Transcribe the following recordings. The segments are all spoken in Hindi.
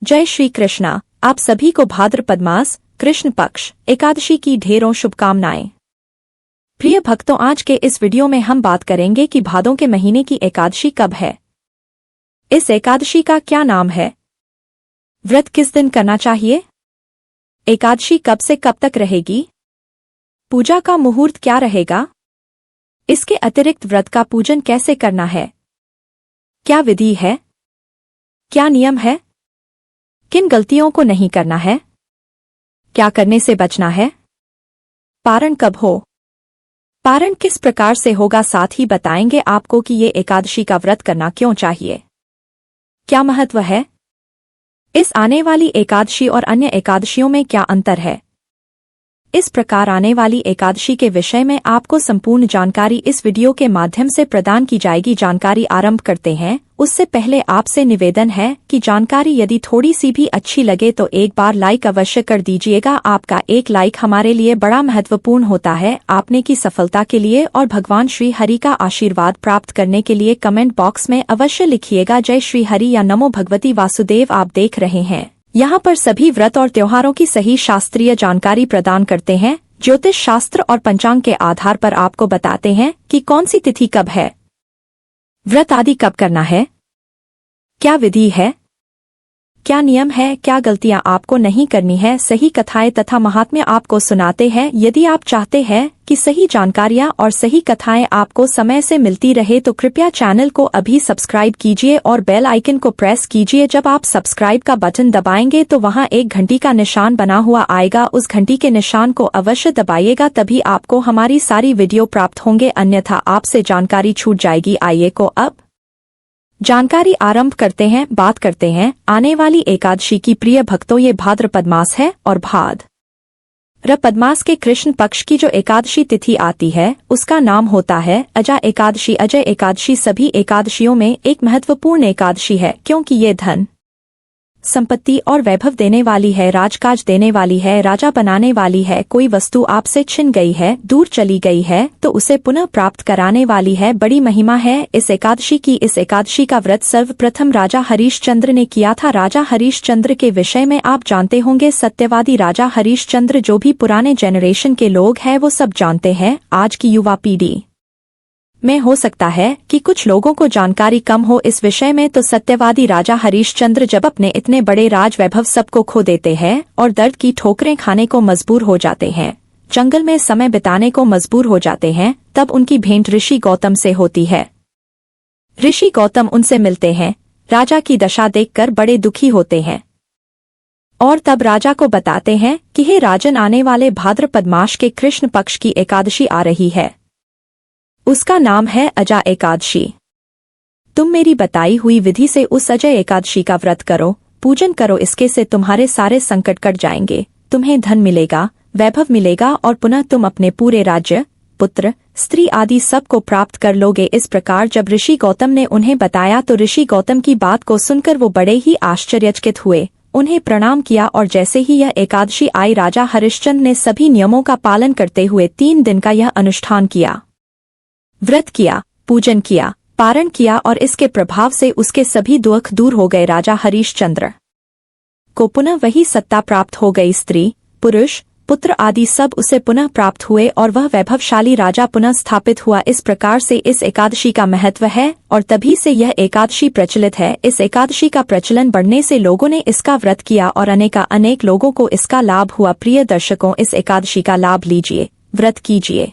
जय श्री कृष्णा। आप सभी को भाद्रपद मास कृष्ण पक्ष एकादशी की ढेरों शुभकामनाएं। प्रिय भक्तों, आज के इस वीडियो में हम बात करेंगे कि भादों के महीने की एकादशी कब है, इस एकादशी का क्या नाम है, व्रत किस दिन करना चाहिए, एकादशी कब से कब तक रहेगी, पूजा का मुहूर्त क्या रहेगा, इसके अतिरिक्त व्रत का पूजन कैसे करना है, क्या विधि है, क्या नियम है, किन गलतियों को नहीं करना है, क्या करने से बचना है, पारण कब हो, पारण किस प्रकार से होगा, साथ ही बताएंगे आपको कि ये एकादशी का व्रत करना क्यों चाहिए, क्या महत्व है, इस आने वाली एकादशी और अन्य एकादशियों में क्या अंतर है। इस प्रकार आने वाली एकादशी के विषय में आपको संपूर्ण जानकारी इस वीडियो के माध्यम से प्रदान की जाएगी। जानकारी आरंभ करते हैं, उससे पहले आपसे निवेदन है कि जानकारी यदि थोड़ी सी भी अच्छी लगे तो एक बार लाइक अवश्य कर दीजिएगा। आपका एक लाइक हमारे लिए बड़ा महत्वपूर्ण होता है। आपने की सफलता के लिए और भगवान श्री हरि का आशीर्वाद प्राप्त करने के लिए कमेंट बॉक्स में अवश्य लिखिएगा जय श्री हरि या नमो भगवती वासुदेव। आप देख रहे हैं यहाँ पर सभी व्रत और त्योहारों की सही शास्त्रीय जानकारी प्रदान करते हैं। ज्योतिष शास्त्र और पंचांग के आधार पर आपको बताते हैं कि कौन सी तिथि कब है, व्रत आदि कब करना है, क्या विधि है, क्या नियम है, क्या गलतियां आपको नहीं करनी है। सही कथाएं तथा महात्म्य आपको सुनाते हैं। यदि आप चाहते हैं कि सही जानकारियां और सही कथाएं आपको समय से मिलती रहे तो कृपया चैनल को अभी सब्सक्राइब कीजिए और बेल आइकन को प्रेस कीजिए। जब आप सब्सक्राइब का बटन दबाएंगे तो वहां एक घंटी का निशान बना हुआ आएगा, उस घंटी के निशान को अवश्य दबाइएगा, तभी आपको हमारी सारी वीडियो प्राप्त होंगे, अन्यथा आपसे जानकारी छूट जाएगी। आइए को अब जानकारी आरंभ करते हैं। बात करते हैं आने वाली एकादशी की। प्रिय भक्तों, ये भाद्रपद मास है और भाद्रपद मास के कृष्ण पक्ष की जो एकादशी तिथि आती है उसका नाम होता है अजा एकादशी। अजय एकादशी सभी एकादशियों में एक महत्वपूर्ण एकादशी है, क्योंकि ये धन संपत्ति और वैभव देने वाली है, राजकाज देने वाली है, राजा बनाने वाली है। कोई वस्तु आपसे छिन गई है, दूर चली गई है तो उसे पुनः प्राप्त कराने वाली है। बड़ी महिमा है इस एकादशी की। इस एकादशी का व्रत सर्वप्रथम राजा हरिश्चंद्र ने किया था। राजा हरिश्चंद्र के विषय में आप जानते होंगे, सत्यवादी राजा हरिश्चंद्र। जो भी पुराने जेनरेशन के लोग हैं वो सब जानते हैं। आज की युवा पीढ़ी में हो सकता है कि कुछ लोगों को जानकारी कम हो इस विषय में, तो सत्यवादी राजा हरिश्चंद्र जब अपने इतने बड़े राज वैभव सबको खो देते हैं और दर्द की ठोकरें खाने को मजबूर हो जाते हैं, जंगल में समय बिताने को मजबूर हो जाते हैं, तब उनकी भेंट ऋषि गौतम से होती है। ऋषि गौतम उनसे मिलते हैं, राजा की दशा देखकर बड़े दुखी होते हैं और तब राजा को बताते हैं कि हे राजन, आने वाले भाद्रपद मास के कृष्ण पक्ष की एकादशी आ रही है, उसका नाम है अजा एकादशी। तुम मेरी बताई हुई विधि से उस अजय एकादशी का व्रत करो, पूजन करो, इसके से तुम्हारे सारे संकट कट जाएंगे, तुम्हें धन मिलेगा, वैभव मिलेगा और पुनः तुम अपने पूरे राज्य, पुत्र, स्त्री आदि सब को प्राप्त कर लोगे। इस प्रकार जब ऋषि गौतम ने उन्हें बताया तो ऋषि गौतम की बात को सुनकर वो बड़े ही आश्चर्यचकित हुए, उन्हें प्रणाम किया और जैसे ही यह एकादशी आई, राजा हरिश्चंद्र ने सभी नियमों का पालन करते हुए 3 दिन का यह अनुष्ठान किया, व्रत किया, पूजन किया, पारण किया और इसके प्रभाव से उसके सभी दुख दूर हो गए। राजा हरिश्चंद्र को पुनः वही सत्ता प्राप्त हो गई, स्त्री, पुरुष, पुत्र आदि सब उसे पुनः प्राप्त हुए और वह वैभवशाली राजा पुनः स्थापित हुआ। इस प्रकार से इस एकादशी का महत्व है और तभी से यह एकादशी प्रचलित है। इस एकादशी का प्रचलन बढ़ने से लोगों ने इसका व्रत किया और अनेक लोगों को इसका लाभ हुआ। प्रिय दर्शकों, इस एकादशी का लाभ लीजिए, व्रत कीजिए।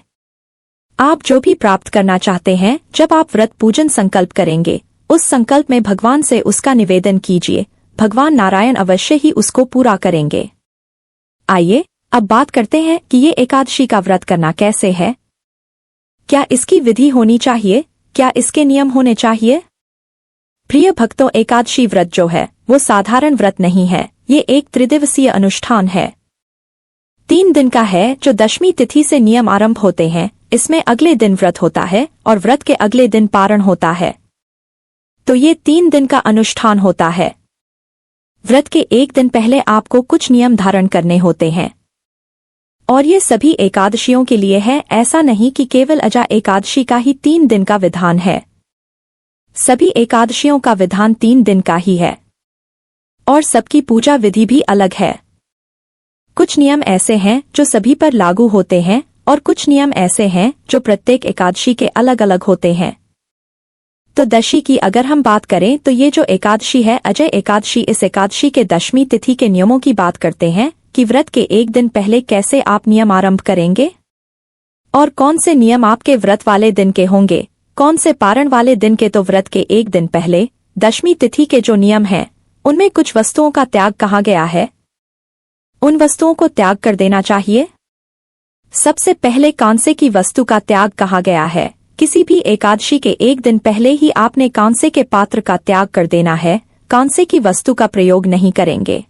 आप जो भी प्राप्त करना चाहते हैं, जब आप व्रत पूजन संकल्प करेंगे, उस संकल्प में भगवान से उसका निवेदन कीजिए, भगवान नारायण अवश्य ही उसको पूरा करेंगे। आइए अब बात करते हैं कि ये एकादशी का व्रत करना कैसे है, क्या इसकी विधि होनी चाहिए, क्या इसके नियम होने चाहिए। प्रिय भक्तों, एकादशी व्रत जो है वो साधारण व्रत नहीं है, ये एक त्रिदिवसीय अनुष्ठान है। 3 दिन का है, जो दशमी तिथि से नियम आरंभ होते हैं। इसमें अगले दिन व्रत होता है और व्रत के अगले दिन पारण होता है, तो ये 3 दिन का अनुष्ठान होता है। व्रत के एक दिन पहले आपको कुछ नियम धारण करने होते हैं और ये सभी एकादशियों के लिए है। ऐसा नहीं कि केवल अजा एकादशी का ही 3 दिन का विधान है, सभी एकादशियों का विधान 3 दिन का ही है। और सबकी पूजा विधि भी अलग है। कुछ नियम ऐसे हैं जो सभी पर लागू होते हैं और कुछ नियम ऐसे हैं जो प्रत्येक एकादशी के अलग अलग होते हैं। तो दशी की अगर हम बात करें तो ये जो एकादशी है अजय एकादशी, इस एकादशी के दशमी तिथि के नियमों की बात करते हैं कि व्रत के एक दिन पहले कैसे आप नियम आरंभ करेंगे और कौन से नियम आपके व्रत वाले दिन के होंगे, कौन से पारण वाले दिन के। तो व्रत के एक दिन पहले दशमी तिथि के जो नियम हैं उनमें कुछ वस्तुओं का त्याग कहा गया है, उन वस्तुओं को त्याग कर देना चाहिए। सबसे पहले कांसे की वस्तु का त्याग कहा गया है। किसी भी एकादशी के एक दिन पहले ही आपने कांसे के पात्र का त्याग कर देना है, कांसे की वस्तु का प्रयोग नहीं करेंगे।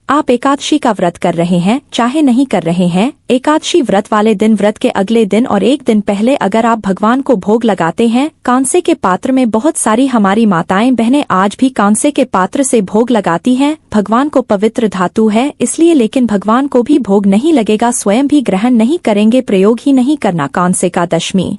आप एकादशी का व्रत कर रहे हैं चाहे नहीं कर रहे हैं, एकादशी व्रत वाले दिन, व्रत के अगले दिन और एक दिन पहले अगर आप भगवान को भोग लगाते हैं कांसे के पात्र में, बहुत सारी हमारी माताएं बहनें आज भी कांसे के पात्र से भोग लगाती हैं। भगवान को पवित्र धातु है इसलिए, लेकिन भगवान को भी भोग नहीं लगेगा, स्वयं भी ग्रहण नहीं करेंगे, प्रयोग ही नहीं करना कांसे का। दशमी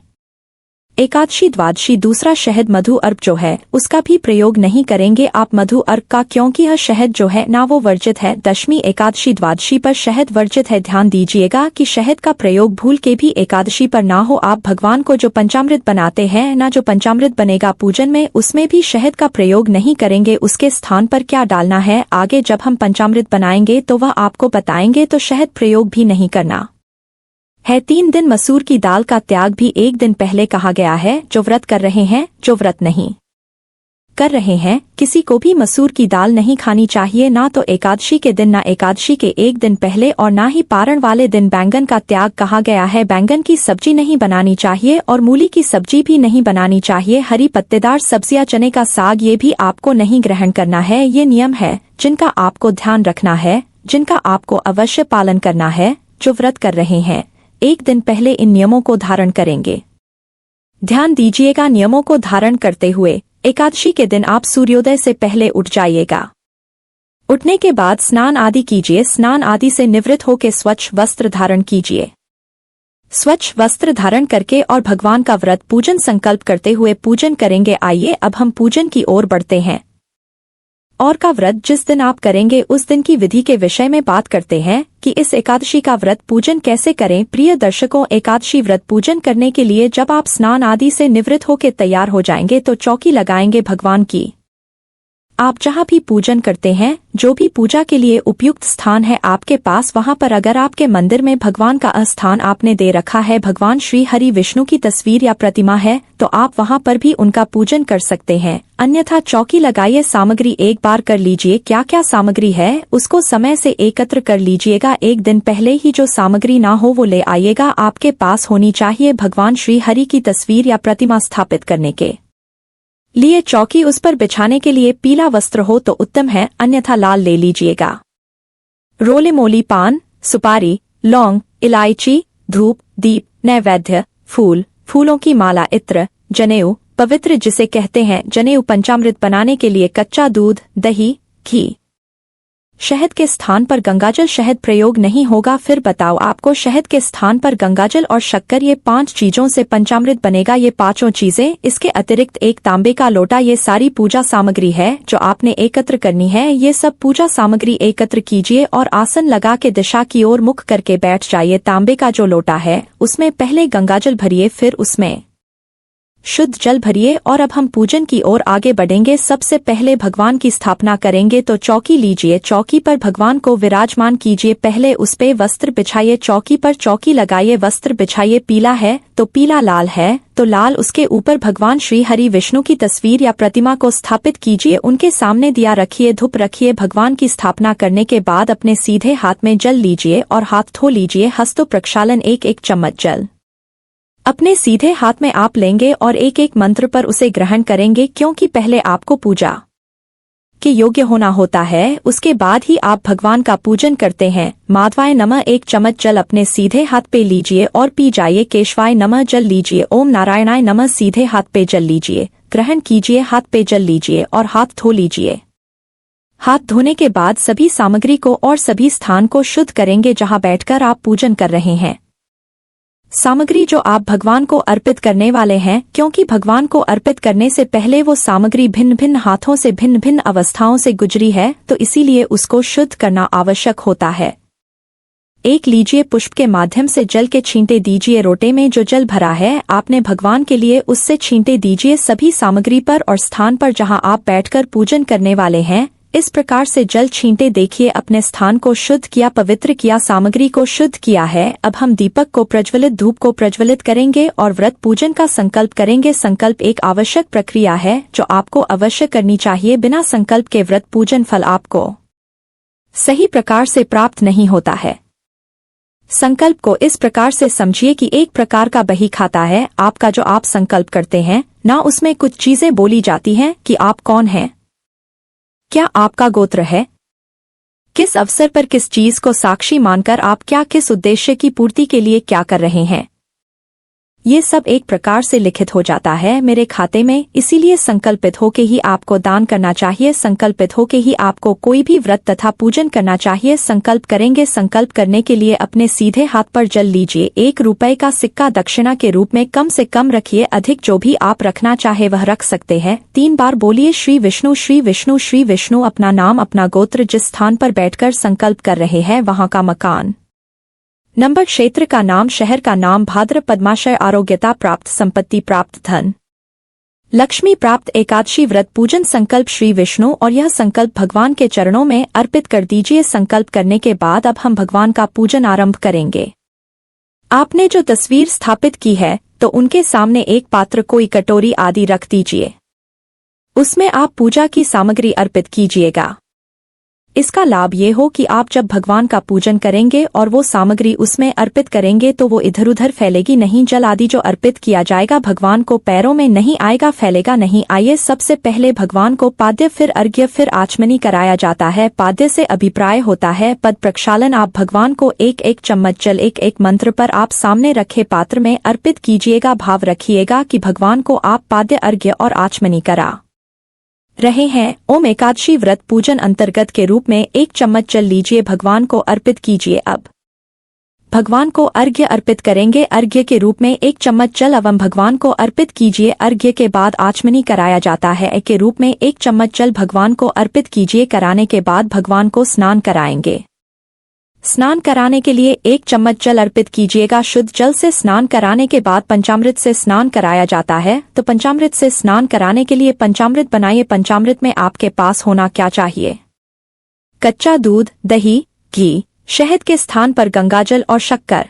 एकादशी द्वादशी दूसरा शहद मधु अर्क जो है उसका भी प्रयोग नहीं करेंगे आप मधु अर्क का, क्योंकि यह शहद जो है ना वो वर्जित है। दशमी एकादशी द्वादशी पर शहद वर्जित है। ध्यान दीजिएगा कि शहद का प्रयोग भूल के भी एकादशी पर ना हो। आप भगवान को जो पंचामृत बनाते हैं ना, जो पंचामृत बनेगा पूजन में, उसमें भी शहद का प्रयोग नहीं करेंगे। उसके स्थान पर क्या डालना है आगे जब हम पंचामृत बनाएंगे तो वह आपको बताएंगे, तो शहद प्रयोग भी नहीं करना है। 3 दिन मसूर की दाल का त्याग भी एक दिन पहले कहा गया है। जो व्रत कर रहे हैं, जो व्रत नहीं कर रहे हैं, किसी को भी मसूर की दाल नहीं खानी चाहिए, ना तो एकादशी के दिन, ना एकादशी के एक दिन पहले और ना ही पारण वाले दिन। बैंगन का त्याग कहा गया है। बैंगन की सब्जी नहीं बनानी चाहिए और मूली की सब्जी भी नहीं बनानी चाहिए। हरी पत्तेदार सब्जियां, चने का साग, ये भी आपको नहीं ग्रहण करना है। ये नियम है जिनका आपको ध्यान रखना है, जिनका आपको अवश्य पालन करना है। जो व्रत कर रहे हैं एक दिन पहले इन नियमों को धारण करेंगे। ध्यान दीजिएगा, नियमों को धारण करते हुए एकादशी के दिन आप सूर्योदय से पहले उठ जाइएगा। उठने के बाद स्नान आदि कीजिए। स्नान आदि से निवृत्त होकर स्वच्छ वस्त्र धारण कीजिए। स्वच्छ वस्त्र धारण करके और भगवान का व्रत पूजन संकल्प करते हुए पूजन करेंगे। आइए अब हम पूजन की ओर बढ़ते हैं और का व्रत जिस दिन आप करेंगे उस दिन की विधि के विषय में बात करते हैं कि इस एकादशी का व्रत पूजन कैसे करें। प्रिय दर्शकों, एकादशी व्रत पूजन करने के लिए जब आप स्नान आदि से निवृत्त होकर तैयार हो जाएंगे तो चौकी लगाएंगे भगवान की। आप जहाँ भी पूजन करते हैं, जो भी पूजा के लिए उपयुक्त स्थान है आपके पास, वहाँ पर अगर आपके मंदिर में भगवान का स्थान आपने दे रखा है, भगवान श्री हरि विष्णु की तस्वीर या प्रतिमा है, तो आप वहाँ पर भी उनका पूजन कर सकते हैं। अन्यथा चौकी लगाइए। सामग्री एक बार कर लीजिए, क्या क्या सामग्री है उसको समय से एकत्र कर लीजिएगा। एक दिन पहले ही जो सामग्री ना हो वो ले आइएगा। आपके पास होनी चाहिए भगवान श्री हरि की तस्वीर या प्रतिमा स्थापित करने के लिए चौकी। उस पर बिछाने के लिए पीला वस्त्र हो तो उत्तम है, अन्यथा लाल ले लीजिएगा। रोले मोली, पान, सुपारी, लौंग, इलायची, धूप, दीप, नैवेद्य, फूल, फूलों की माला, इत्र, जनेऊ, पवित्र जिसे कहते हैं जनेऊ, पंचामृत बनाने के लिए कच्चा दूध, दही, घी, शहद के स्थान पर गंगाजल। शहद प्रयोग नहीं होगा। फिर बताओ आपको, शहद के स्थान पर गंगाजल और शक्कर, ये 5 चीजों से पंचामृत बनेगा। ये 5 चीजें, इसके अतिरिक्त एक तांबे का लोटा, ये सारी पूजा सामग्री है जो आपने एकत्र करनी है। ये सब पूजा सामग्री एकत्र कीजिए और आसन लगा के दिशा की ओर मुख करके बैठ जाइए। तांबे का जो लोटा है उसमें पहले गंगाजल भरिए, फिर उसमें शुद्ध जल भरिए और अब हम पूजन की ओर आगे बढ़ेंगे। सबसे पहले भगवान की स्थापना करेंगे तो चौकी लीजिए, चौकी पर भगवान को विराजमान कीजिए। पहले उस पे वस्त्र बिछाइए, चौकी पर चौकी लगाइए, वस्त्र बिछाइए। पीला है तो पीला, लाल है तो लाल। उसके ऊपर भगवान श्री हरि विष्णु की तस्वीर या प्रतिमा को स्थापित कीजिए। उनके सामने दिया रखिए, धूप रखिए। भगवान की स्थापना करने के बाद अपने सीधे हाथ में जल लीजिए और हाथ धो लीजिए। हस्तो प्रक्षालन, 1-1 चम्मच जल अपने सीधे हाथ में आप लेंगे और एक एक मंत्र पर उसे ग्रहण करेंगे, क्योंकि पहले आपको पूजा के योग्य होना होता है, उसके बाद ही आप भगवान का पूजन करते हैं। माधवाय नमः, 1 चम्मच जल अपने सीधे हाथ पे लीजिए और पी जाइए। केशवाय नमः जल लीजिए। ओम नारायणाय नमः, सीधे हाथ पे जल लीजिए, ग्रहण कीजिए। हाथ पे जल लीजिए और हाथ धो लीजिए। हाथ धोने के बाद सभी सामग्री को और सभी स्थान को शुद्ध करेंगे जहां बैठकर आप पूजन कर रहे हैं। सामग्री जो आप भगवान को अर्पित करने वाले हैं, क्योंकि भगवान को अर्पित करने से पहले वो सामग्री भिन्न भिन्न हाथों से भिन्न भिन्न अवस्थाओं से गुजरी है, तो इसीलिए उसको शुद्ध करना आवश्यक होता है। एक लीजिए पुष्प के माध्यम से जल के छींटे दीजिए। रोटे में जो जल भरा है आपने भगवान के लिए, उससे छींटे दीजिए सभी सामग्री पर और स्थान पर जहां आप बैठकर पूजन करने वाले हैं। इस प्रकार से जल छींटे देखिए अपने स्थान को शुद्ध किया, पवित्र किया, सामग्री को शुद्ध किया है। अब हम दीपक को प्रज्वलित, धूप को प्रज्वलित करेंगे और व्रत पूजन का संकल्प करेंगे। संकल्प एक आवश्यक प्रक्रिया है जो आपको अवश्य करनी चाहिए। बिना संकल्प के व्रत पूजन फल आपको सही प्रकार से प्राप्त नहीं होता है। संकल्प को इस प्रकार से समझिए कि एक प्रकार का बही खाता है आपका। जो आप संकल्प करते हैं ना, उसमें कुछ चीजें बोली जाती हैं कि आप कौन हैं, क्या आपका गोत्र है, किस अवसर पर किस चीज को साक्षी मानकर आप क्या, किस उद्देश्य की पूर्ति के लिए क्या कर रहे हैं। ये सब एक प्रकार से लिखित हो जाता है मेरे खाते में। इसीलिए संकल्पित होके ही आपको दान करना चाहिए, संकल्पित होके ही आपको कोई भी व्रत तथा पूजन करना चाहिए। संकल्प करेंगे। संकल्प करने के लिए अपने सीधे हाथ पर जल लीजिए। 1 रुपए का सिक्का दक्षिणा के रूप में कम से कम रखिए, अधिक जो भी आप रखना चाहे वह रख सकते हैं। 3 बार बोलिए श्री विष्णु श्री विष्णु श्री विष्णु। अपना नाम, अपना गोत्र, जिस स्थान पर बैठकर संकल्प कर रहे हैं वहां का मकान नंबर, क्षेत्र का नाम, शहर का नाम, भाद्र पद्माशय, आरोग्यता प्राप्त, संपत्ति प्राप्त, धन लक्ष्मी प्राप्त। एकादशी व्रत पूजन संकल्प श्री विष्णु, और यह संकल्प भगवान के चरणों में अर्पित कर दीजिए। संकल्प करने के बाद अब हम भगवान का पूजन आरंभ करेंगे। आपने जो तस्वीर स्थापित की है तो उनके सामने एक पात्र, कोई कटोरी आदि रख दीजिए। उसमें आप पूजा की सामग्री अर्पित कीजिएगा। इसका लाभ ये हो कि आप जब भगवान का पूजन करेंगे और वो सामग्री उसमें अर्पित करेंगे तो वो इधर उधर फैलेगी नहीं। जल आदि जो अर्पित किया जाएगा भगवान को पैरों में नहीं आएगा, फैलेगा नहीं। आइए सबसे पहले भगवान को पाद्य, फिर अर्घ्य, फिर आचमनी कराया जाता है। पाद्य से अभिप्राय होता है पद प्रक्षालन। आप भगवान को एक एक चम्मच जल एक एक मंत्र पर आप सामने रखे पात्र में अर्पित कीजिएगा। भाव रखिएगा कि भगवान को आप पाद्य, अर्घ्य और आचमनी करा रहे हैं। ओम एकादशी व्रत पूजन अंतर्गत के रूप में 1 चम्मच जल लीजिए, भगवान को अर्पित कीजिए। अब भगवान को अर्घ्य अर्पित करेंगे। अर्घ्य के रूप में 1 चम्मच जल एवं भगवान को अर्पित कीजिए। अर्घ्य के बाद आचमनी कराया जाता है। के रूप में 1 चम्मच जल भगवान को अर्पित कीजिए। कराने के बाद भगवान को स्नान कराएंगे। स्नान कराने के लिए 1 चम्मच जल अर्पित कीजिएगा। शुद्ध जल से स्नान कराने के बाद पंचामृत से स्नान कराया जाता है। तो पंचामृत से स्नान कराने के लिए पंचामृत बनाइए। पंचामृत में आपके पास होना क्या चाहिए? कच्चा दूध, दही, घी, शहद के स्थान पर गंगाजल और शक्कर।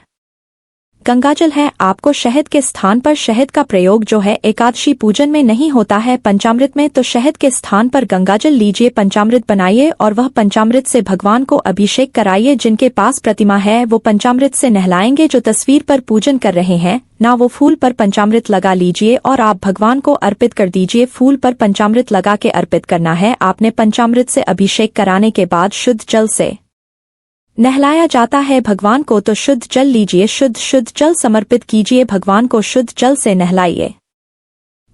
गंगाजल है, आपको शहद के स्थान पर शहद का प्रयोग जो है एकादशी पूजन में नहीं होता है पंचामृत में, तो शहद के स्थान पर गंगाजल लीजिए। पंचामृत बनाइए और वह पंचामृत से भगवान को अभिषेक कराइए। जिनके पास प्रतिमा है वो पंचामृत से नहलाएंगे। जो तस्वीर पर पूजन कर रहे हैं ना, वो फूल पर पंचामृत लगा लीजिए और आप भगवान को अर्पित कर दीजिए। फूल पर पंचामृत लगा के अर्पित करना है। आपने पंचामृत से अभिषेक कराने के बाद शुद्ध जल से नहलाया जाता है भगवान को, तो शुद्ध जल लीजिए। शुद्ध जल समर्पित कीजिए। भगवान को शुद्ध जल से नहलाइए।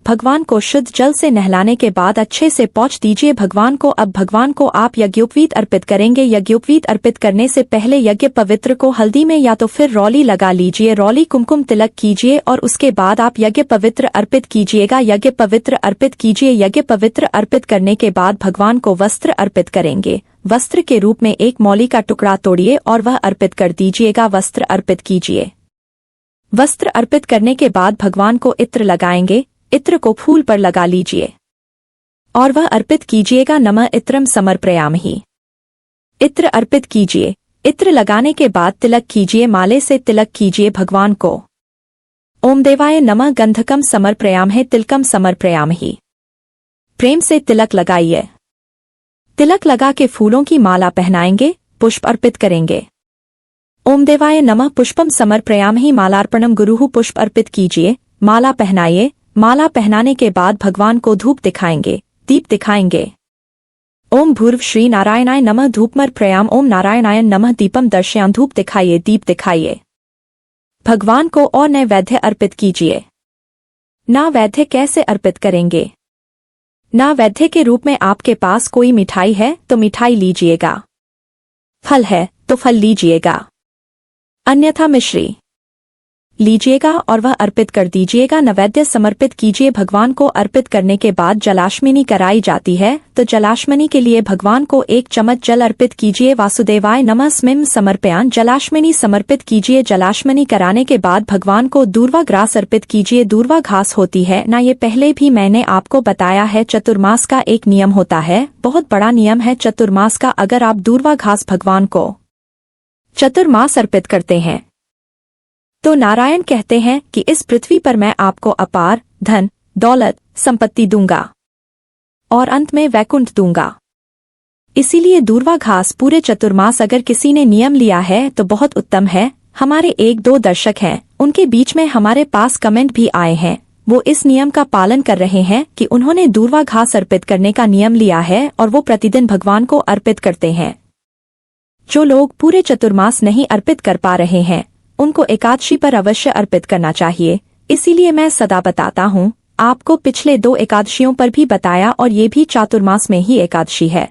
भगवान को शुद्ध जल से नहलाने के बाद अच्छे से पोंछ दीजिए भगवान को। अब भगवान को आप यज्ञोपवीत अर्पित करेंगे। यज्ञोपवीत अर्पित करने से पहले यज्ञ पवित्र को हल्दी में या तो फिर रौली लगा लीजिए। रौली कुमकुम तिलक कीजिए और उसके बाद आप यज्ञ पवित्र अर्पित कीजिएगा। यज्ञ पवित्र अर्पित कीजिए। यज्ञ पवित्र अर्पित करने के बाद भगवान को वस्त्र अर्पित करेंगे। वस्त्र के रूप में 1 मौली का टुकड़ा तोड़िए और वह अर्पित कर दीजिएगा। वस्त्र अर्पित कीजिए। वस्त्र अर्पित करने के बाद भगवान को इत्र लगाएंगे। इत्र को फूल पर लगा लीजिए और वह अर्पित कीजिएगा। नमः इत्रम समर्पयामि। इत्र अर्पित कीजिए। इत्र लगाने के बाद तिलक कीजिए। माले से तिलक कीजिए भगवान को। ओम देवाय नमः। गंधकम समर्पयामहे, तिलकम समर्पयामहि। प्रेम से तिलक लगाइए। तिलक लगा के फूलों की माला पहनाएंगे। पुष्प अर्पित करेंगे। ओम देवाय नमः। पुष्पम समर्पयामहि। मालार्पणम गुरुः। पुष्प अर्पित कीजिए। माला पहनाइए। माला पहनाने के बाद भगवान को धूप दिखाएंगे, दीप दिखाएंगे। ओम भूर्व श्री नारायणाय नमः। धूपमर प्रयाम। ओम नारायणाय नमः। दीपम दर्शयाम। धूप दिखाइए, दीप दिखाइए। भगवान को और नैवेद्य अर्पित कीजिए। नैवेद्य कैसे अर्पित करेंगे? नैवेद्य के रूप में आपके पास कोई मिठाई है तो मिठाई लीजिएगा। फल है तो फल लीजिएगा, अन्यथा मिश्री लीजिएगा और वह अर्पित कर दीजिएगा। नैवेद्य समर्पित कीजिए। भगवान को अर्पित करने के बाद जलाशमिनी कराई जाती है, तो जलाशमिनी के लिए भगवान को 1 चम्मच जल अर्पित कीजिए। वासुदेवाय नमः स्मिम समर्पयान। जलाशमिनी समर्पित कीजिए। जलाशमिनी कराने के बाद भगवान को दूर्वा ग्रास अर्पित कीजिए। दूर्वा घास होती है ना, ये पहले भी मैंने आपको बताया है। चतुर्मास का एक नियम होता है, बहुत बड़ा नियम है चतुर्मास का। अगर आप दूर्वा घास भगवान को चतुर्मास अर्पित करते हैं तो नारायण कहते हैं कि इस पृथ्वी पर मैं आपको अपार धन दौलत संपत्ति दूंगा और अंत में वैकुंठ दूंगा। इसीलिए दूर्वा घास पूरे चतुर्मास अगर किसी ने नियम लिया है तो बहुत उत्तम है। हमारे 1-2 दर्शक हैं, उनके बीच में हमारे पास कमेंट भी आए हैं, वो इस नियम का पालन कर रहे हैं कि उन्होंने दूर्वा घास अर्पित करने का नियम लिया है और वो प्रतिदिन भगवान को अर्पित करते हैं। जो लोग पूरे चतुर्मास नहीं अर्पित कर पा रहे हैं उनको एकादशी पर अवश्य अर्पित करना चाहिए। इसीलिए मैं सदा बताता हूँ, आपको पिछले 2 एकादशियों पर भी बताया और ये भी चातुर्मास में ही एकादशी है।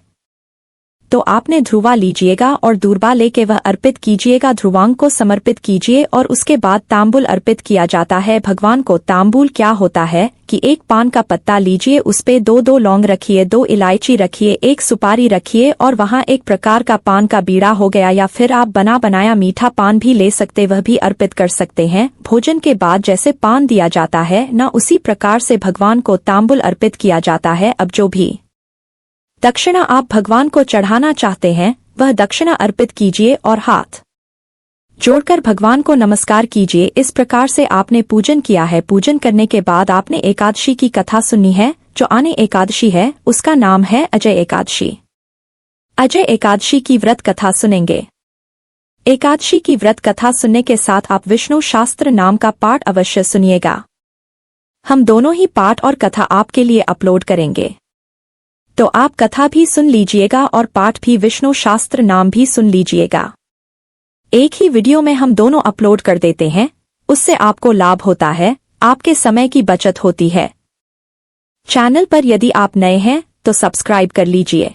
तो आपने ध्रुवा लीजिएगा और दूर्वा लेके वह अर्पित कीजिएगा। ध्रुवांग को समर्पित कीजिए और उसके बाद तांबुल अर्पित किया जाता है भगवान को। तांबुल क्या होता है कि 1 पान का पत्ता लीजिए, उस पे 2 लौंग रखिए, 2 इलायची रखिए, 1 सुपारी रखिए और वहाँ एक प्रकार का पान का बीड़ा हो गया, या फिर आप बना बनाया मीठा पान भी ले सकते, वह भी अर्पित कर सकते हैं। भोजन के बाद जैसे पान दिया जाता है न, उसी प्रकार से भगवान को तांबुल अर्पित किया जाता है। अब जो भी दक्षिणा आप भगवान को चढ़ाना चाहते हैं वह दक्षिणा अर्पित कीजिए और हाथ जोड़कर भगवान को नमस्कार कीजिए। इस प्रकार से आपने पूजन किया है। पूजन करने के बाद आपने एकादशी की कथा सुनी है। जो आने एकादशी है उसका नाम है अजय एकादशी। अजय एकादशी की व्रत कथा सुनेंगे। एकादशी की व्रत कथा सुनने के साथ आप विष्णु शास्त्र नाम का पाठ अवश्य सुनिएगा। हम दोनों ही पाठ और कथा आपके लिए अपलोड करेंगे, तो आप कथा भी सुन लीजिएगा और पाठ भी विष्णु शास्त्र नाम भी सुन लीजिएगा। एक ही वीडियो में हम दोनों अपलोड कर देते हैं, उससे आपको लाभ होता है, आपके समय की बचत होती है। चैनल पर यदि आप नए हैं तो सब्सक्राइब कर लीजिए,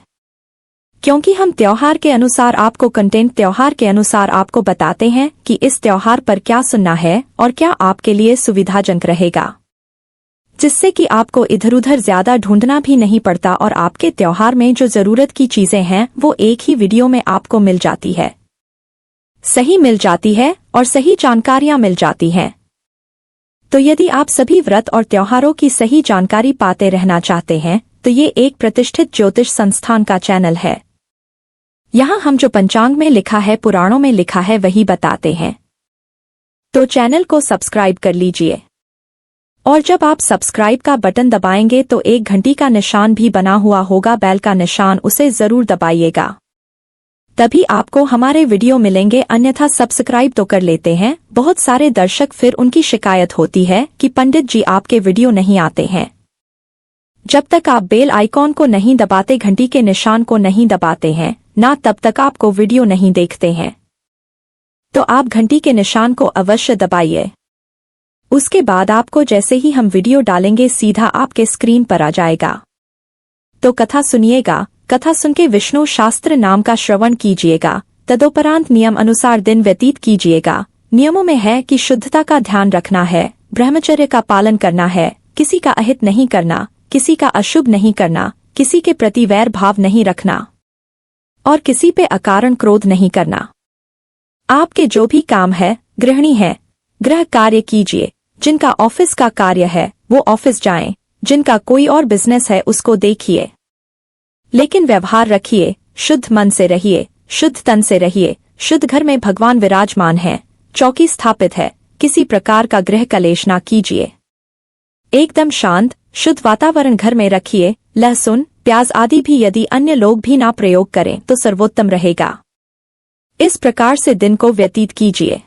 क्योंकि हम त्योहार के अनुसार आपको कंटेंट त्योहार के अनुसार आपको बताते हैं कि इस त्योहार पर क्या सुनना है और क्या आपके लिए सुविधाजनक रहेगा, जिससे कि आपको इधर उधर ज्यादा ढूंढना भी नहीं पड़ता और आपके त्योहार में जो जरूरत की चीजें हैं वो एक ही वीडियो में आपको मिल जाती है, सही मिल जाती है और सही जानकारियां मिल जाती हैं। तो यदि आप सभी व्रत और त्योहारों की सही जानकारी पाते रहना चाहते हैं तो ये एक प्रतिष्ठित ज्योतिष संस्थान का चैनल है। यहाँ हम जो पंचांग में लिखा है, पुराणों में लिखा है, वही बताते हैं। तो चैनल को सब्सक्राइब कर लीजिए और जब आप सब्सक्राइब का बटन दबाएंगे तो एक घंटी का निशान भी बना हुआ होगा, बेल का निशान, उसे जरूर दबाइएगा, तभी आपको हमारे वीडियो मिलेंगे। अन्यथा सब्सक्राइब तो कर लेते हैं बहुत सारे दर्शक, फिर उनकी शिकायत होती है कि पंडित जी आपके वीडियो नहीं आते हैं। जब तक आप बेल आइकॉन को नहीं दबाते, घंटी के निशान को नहीं दबाते हैं ना, तब तक आपको वीडियो नहीं देखते हैं। तो आप घंटी के निशान को अवश्य दबाइए। उसके बाद आपको जैसे ही हम वीडियो डालेंगे सीधा आपके स्क्रीन पर आ जाएगा। तो कथा सुनिएगा। कथा सुन के विष्णु शास्त्र नाम का श्रवण कीजिएगा। तदोपरांत नियम अनुसार दिन व्यतीत कीजिएगा। नियमों में है कि शुद्धता का ध्यान रखना है, ब्रह्मचर्य का पालन करना है, किसी का अहित नहीं करना, किसी का अशुभ नहीं करना, किसी के प्रति वैर भाव नहीं रखना और किसी पे अकारण क्रोध नहीं करना। आपके जो भी काम है, गृहिणी है, गृह कार्य कीजिए। जिनका ऑफिस का कार्य है वो ऑफिस जाएं, जिनका कोई और बिजनेस है उसको देखिए, लेकिन व्यवहार रखिए, शुद्ध मन से रहिए, शुद्ध तन से रहिए। शुद्ध घर में भगवान विराजमान है, चौकी स्थापित है, किसी प्रकार का गृह कलेश ना कीजिए। एकदम शांत शुद्ध वातावरण घर में रखिए। लहसुन प्याज आदि भी यदि अन्य लोग भी ना प्रयोग करें तो सर्वोत्तम रहेगा। इस प्रकार से दिन को व्यतीत कीजिए।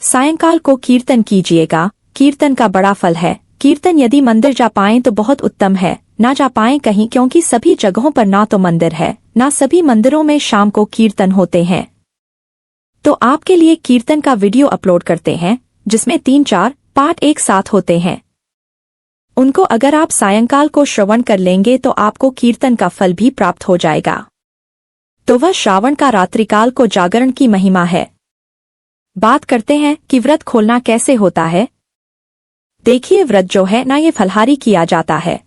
सायंकाल को कीर्तन कीजिएगा। कीर्तन का बड़ा फल है। कीर्तन यदि मंदिर जा पाएं तो बहुत उत्तम है, ना जा पाएं कहीं, क्योंकि सभी जगहों पर ना तो मंदिर है, ना सभी मंदिरों में शाम को कीर्तन होते हैं। तो आपके लिए कीर्तन का वीडियो अपलोड करते हैं जिसमें 3-4 पाठ एक साथ होते हैं। उनको अगर आप सायंकाल को श्रवण कर लेंगे तो आपको कीर्तन का फल भी प्राप्त हो जाएगा। तो वह श्रावण का रात्रिकाल को जागरण की महिमा है। बात करते हैं कि व्रत खोलना कैसे होता है। देखिए, व्रत जो है ना, ये फलाहारी किया जाता है।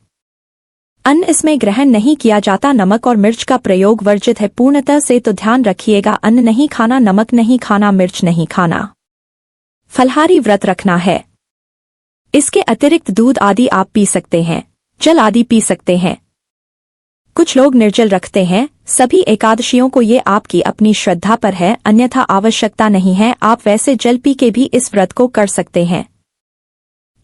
अन्न इसमें ग्रहण नहीं किया जाता। नमक और मिर्च का प्रयोग वर्जित है पूर्णतः से, तो ध्यान रखिएगा। अन्न नहीं खाना, नमक नहीं खाना, मिर्च नहीं खाना। फलाहारी व्रत रखना है। इसके अतिरिक्त दूध आदि आप पी सकते हैं, जल आदि पी सकते हैं। कुछ लोग निर्जल रखते हैं। सभी एकादशियों को ये आपकी अपनी श्रद्धा पर है, अन्यथा आवश्यकता नहीं है। आप वैसे जल पी के भी इस व्रत को कर सकते हैं।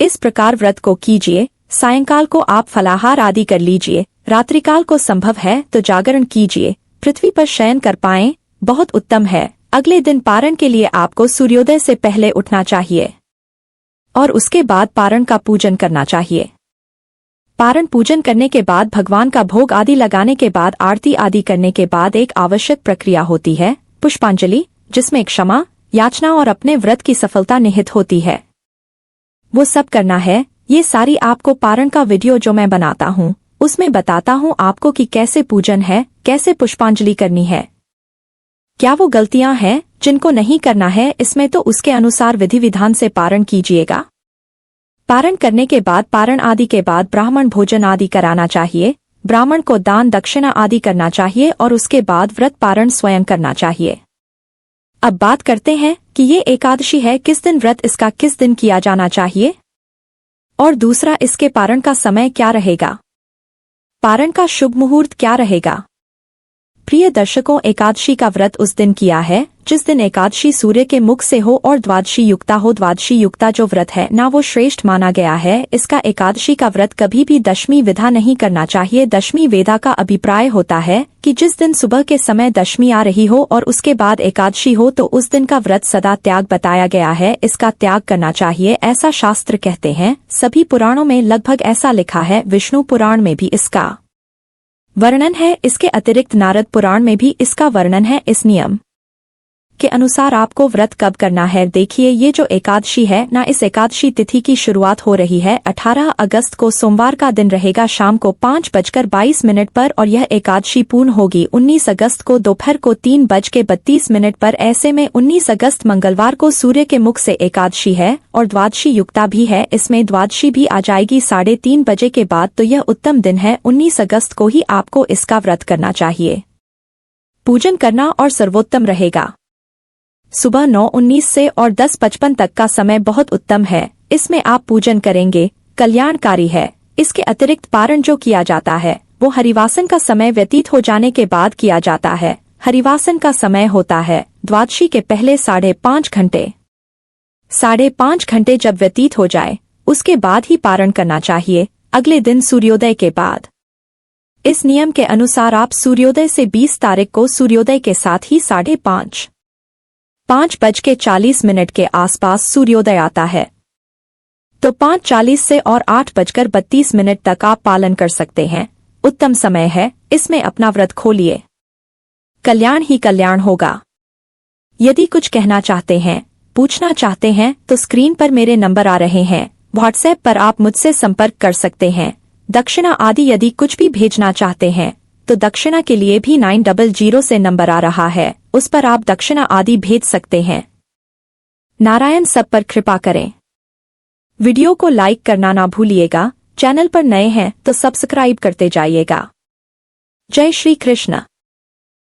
इस प्रकार व्रत को कीजिए। सायंकाल को आप फलाहार आदि कर लीजिए। रात्रिकाल को संभव है तो जागरण कीजिए। पृथ्वी पर शयन कर पाएं, बहुत उत्तम है। अगले दिन पारण के लिए आपको सूर्योदय से पहले उठना चाहिए और उसके बाद पारण का पूजन करना चाहिए। पारण पूजन करने के बाद भगवान का भोग आदि लगाने के बाद आरती आदि करने के बाद एक आवश्यक प्रक्रिया होती है, पुष्पांजलि, जिसमें क्षमा याचना और अपने व्रत की सफलता निहित होती है। वो सब करना है। ये सारी आपको पारण का वीडियो जो मैं बनाता हूँ उसमें बताता हूँ आपको कि कैसे पूजन है, कैसे पुष्पांजलि करनी है, क्या वो गलतियां हैं जिनको नहीं करना है इसमें, तो उसके अनुसार विधि विधान से पारण कीजिएगा। पारण करने के बाद, पारण आदि के बाद ब्राह्मण भोजन आदि कराना चाहिए। ब्राह्मण को दान दक्षिणा आदि करना चाहिए और उसके बाद व्रत पारण स्वयं करना चाहिए। अब बात करते हैं कि ये एकादशी है, किस दिन व्रत इसका किस दिन किया जाना चाहिए, और दूसरा इसके पारण का समय क्या रहेगा, पारण का शुभ मुहूर्त क्या रहेगा। प्रिय दर्शकों, एकादशी का व्रत उस दिन किया है जिस दिन एकादशी सूर्य के मुख से हो और द्वादशी युक्ता हो। द्वादशी युक्ता जो व्रत है ना, वो श्रेष्ठ माना गया है। इसका एकादशी का व्रत कभी भी दशमी विधा नहीं करना चाहिए। दशमी वेदा का अभिप्राय होता है कि जिस दिन सुबह के समय दशमी आ रही हो और उसके बाद एकादशी हो, तो उस दिन का व्रत सदा त्याग बताया गया है। इसका त्याग करना चाहिए, ऐसा शास्त्र कहते हैं। सभी पुराणों में लगभग ऐसा लिखा है। विष्णु पुराण में भी इसका वर्णन है। इसके अतिरिक्त नारद पुराण में भी इसका वर्णन है। इस नियम के अनुसार आपको व्रत कब करना है। देखिए, ये जो एकादशी है ना, इस एकादशी तिथि की शुरुआत हो रही है 18 अगस्त को। सोमवार का दिन रहेगा शाम को 5:22 पर और यह एकादशी पूर्ण होगी 19 अगस्त को दोपहर को 3:32 पर। ऐसे में 19 अगस्त मंगलवार को सूर्य के मुख से एकादशी है और द्वादशी युक्ता भी है। इसमें द्वादशी भी आ जाएगी 3:30 बजे के बाद, तो यह उत्तम दिन है। 19 अगस्त को ही आपको इसका व्रत करना चाहिए, पूजन करना और सर्वोत्तम रहेगा। सुबह 9:19 से और 10:55 तक का समय बहुत उत्तम है। इसमें आप पूजन करेंगे, कल्याणकारी है। इसके अतिरिक्त पारण जो किया जाता है वो हरिवासन का समय व्यतीत हो जाने के बाद किया जाता है। हरिवासन का समय होता है द्वादशी के पहले 5.5 घंटे। 5.5 घंटे जब व्यतीत हो जाए उसके बाद ही पारण करना चाहिए, अगले दिन सूर्योदय के बाद। इस नियम के अनुसार आप सूर्योदय से 20 तारीख को सूर्योदय के साथ ही 5:40 के आसपास सूर्योदय आता है, तो 5:40 से और 8:32 तक आप पालन कर सकते हैं। उत्तम समय है, इसमें अपना व्रत खोलिए, कल्याण ही कल्याण होगा। यदि कुछ कहना चाहते हैं, पूछना चाहते हैं, तो स्क्रीन पर मेरे नंबर आ रहे हैं। व्हाट्सएप पर आप मुझसे संपर्क कर सकते हैं। दक्षिणा आदि यदि कुछ भी भेजना चाहते हैं तो दक्षिणा के लिए भी 900 से नंबर आ रहा है, उस पर आप दक्षिणा आदि भेज सकते हैं। नारायण सब पर कृपा करें। वीडियो को लाइक करना ना भूलिएगा। चैनल पर नए हैं तो सब्सक्राइब करते जाइएगा। जय श्री कृष्ण।